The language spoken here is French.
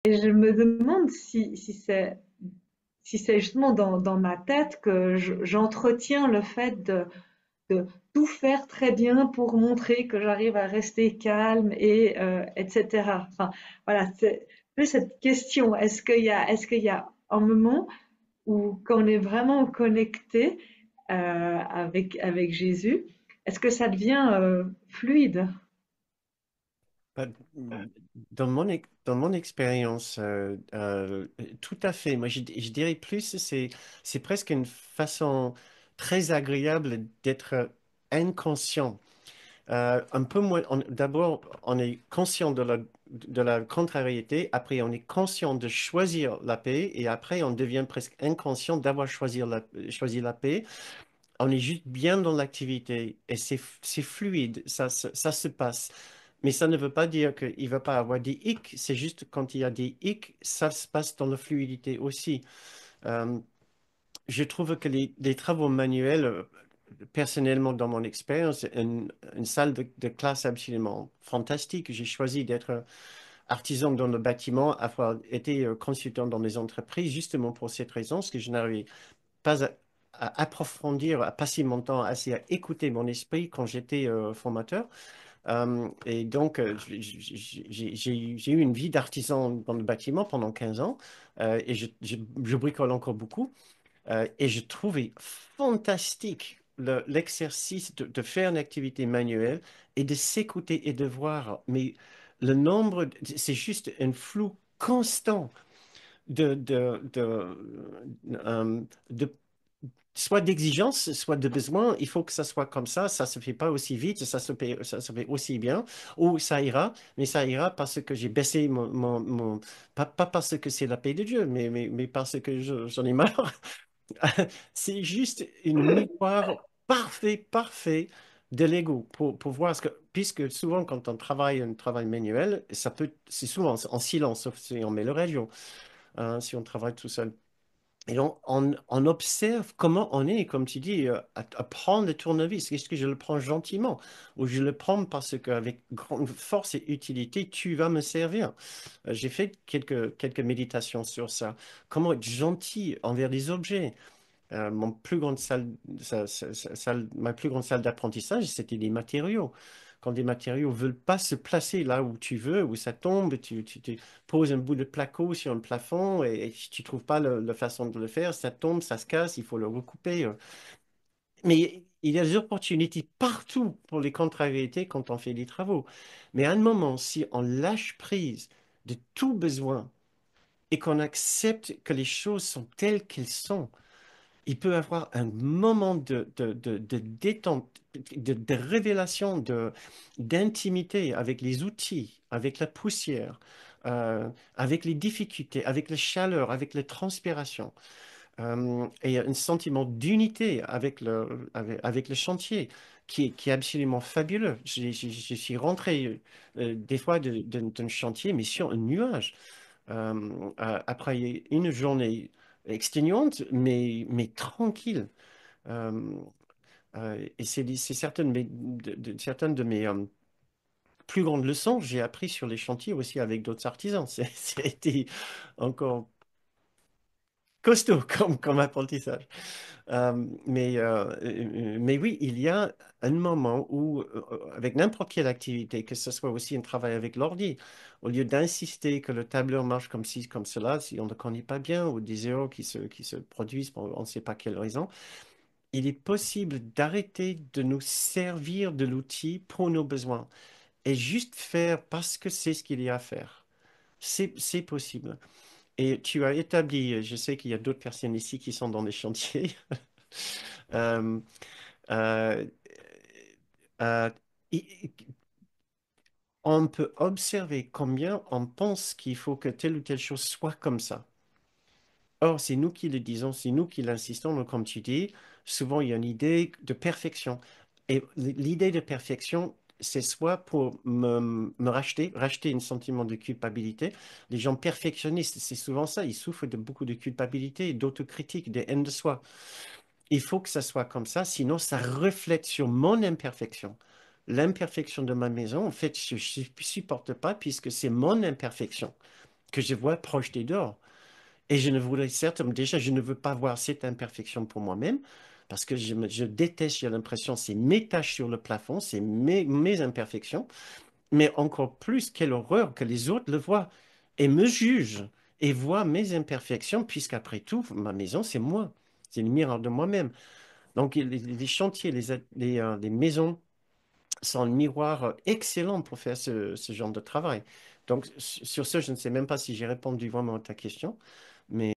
Et je me demande si c'est justement dans ma tête que j'entretiens le fait de tout faire très bien pour montrer que j'arrive à rester calme etc. Enfin, voilà, c'est plus cette question. Est-ce qu'il y a un moment où, quand on est vraiment connecté avec Jésus, est-ce que ça devient fluide? Bah, dans mon expérience, tout à fait. Moi, je dirais plus, c'est presque une façon très agréable d'être inconscient. Un peu moins. D'abord, on est conscient de la contrariété. Après, on est conscient de choisir la paix. Et après, on devient presque inconscient d'avoir choisi la paix. On est juste bien dans l'activité et c'est fluide, ça se passe. Mais ça ne veut pas dire qu'il ne va pas avoir des hicks, c'est juste quand il y a des hicks, ça se passe dans la fluidité aussi. Euh, je trouve que les travaux manuels, personnellement dans mon expérience, une salle de classe absolument fantastique. J'ai choisi d'être artisan dans le bâtiment, avoir été consultant dans des entreprises, justement pour cette raison, parce que je n'arrivais pas à approfondir, à passer mon temps assez à écouter mon esprit quand j'étais formateur. Et donc, j'ai eu une vie d'artisan dans le bâtiment pendant 15 ans et je bricole encore beaucoup. Et je trouvais fantastique l'exercice de faire une activité manuelle et de s'écouter et de voir. Mais le nombre, c'est juste un flou constant de soit d'exigence, soit de besoin. Il faut que ça soit comme ça se fait pas aussi vite, ça se fait aussi bien, ou ça ira, mais ça ira parce que j'ai baissé pas parce que c'est la paix de Dieu, mais parce que j'en ai marre. C'est juste une miroir parfait de l'ego pour voir ce que, puisque souvent quand on travaille un travail manuel, c'est souvent en silence, sauf si on met le radio, hein, si on travaille tout seul. Et on observe comment on est, comme tu dis, à prendre le tournevis. Est-ce que je le prends gentiment ou je le prends parce qu'avec grande force et utilité, tu vas me servir? J'ai fait quelques méditations sur ça. Comment être gentil envers les objets. Mon plus grande ma plus grande salle d'apprentissage, c'était les matériaux. Quand des matériaux veulent pas se placer là où tu veux, où ça tombe, tu poses un bout de placo sur un plafond et tu trouves pas la façon de le faire, ça tombe, ça se casse, il faut le recouper. Mais il y a des opportunités partout pour les contrariétés quand on fait des travaux. Mais à un moment, si on lâche prise de tout besoin et qu'on accepte que les choses sont telles qu'elles sont, il peut avoir un moment de détente, de révélation, d'intimité avec les outils, avec la poussière, avec les difficultés, avec la chaleur, avec la transpiration, et un sentiment d'unité avec le chantier qui est absolument fabuleux. Je suis rentré des fois d'un chantier, mais sur un nuage après une journée exténuante, mais tranquille. Euh, et c'est certaines de mes plus grandes leçons que j'ai appris sur les chantiers aussi avec d'autres artisans. Ça a été encore costaud comme apprentissage. Mais oui, il y a un moment où, avec n'importe quelle activité, que ce soit aussi un travail avec l'ordi, au lieu d'insister que le tableur marche comme ci, comme cela, si on ne connaît pas bien, ou des erreurs qui se produisent pour on ne sait pas quelle raison, il est possible d'arrêter de nous servir de l'outil pour nos besoins et juste faire parce que c'est ce qu'il y a à faire. C'est possible. Et tu as établi, je sais qu'il y a d'autres personnes ici qui sont dans les chantiers. Euh, euh, euh, i- on peut observer combien on pense qu'il faut que telle ou telle chose soit comme ça. Or, c'est nous qui le disons, c'est nous qui l'insistons. Donc, comme tu dis, souvent, il y a une idée de perfection. Et l'idée de perfection, c'est soit pour me racheter un sentiment de culpabilité. Les gens perfectionnistes, c'est souvent ça. Ils souffrent de beaucoup de culpabilité, d'autocritique, de haine de soi. Il faut que ça soit comme ça, sinon ça reflète sur mon imperfection. L'imperfection de ma maison, en fait, je ne supporte pas puisque c'est mon imperfection. que je vois projeté dehors. Et je ne voudrais certainement, déjà, je ne veux pas voir cette imperfection pour moi-même, parce que je déteste, j'ai l'impression, c'est mes taches sur le plafond, c'est mes imperfections, mais encore plus, quelle horreur que les autres le voient et me jugent et voient mes imperfections, puisqu'après tout, ma maison, c'est moi. C'est le miroir de moi-même. Donc, les chantiers, les maisons sont un miroir excellent pour faire ce genre de travail. Donc, sur ce, je ne sais même pas si j'ai répondu vraiment à ta question, mais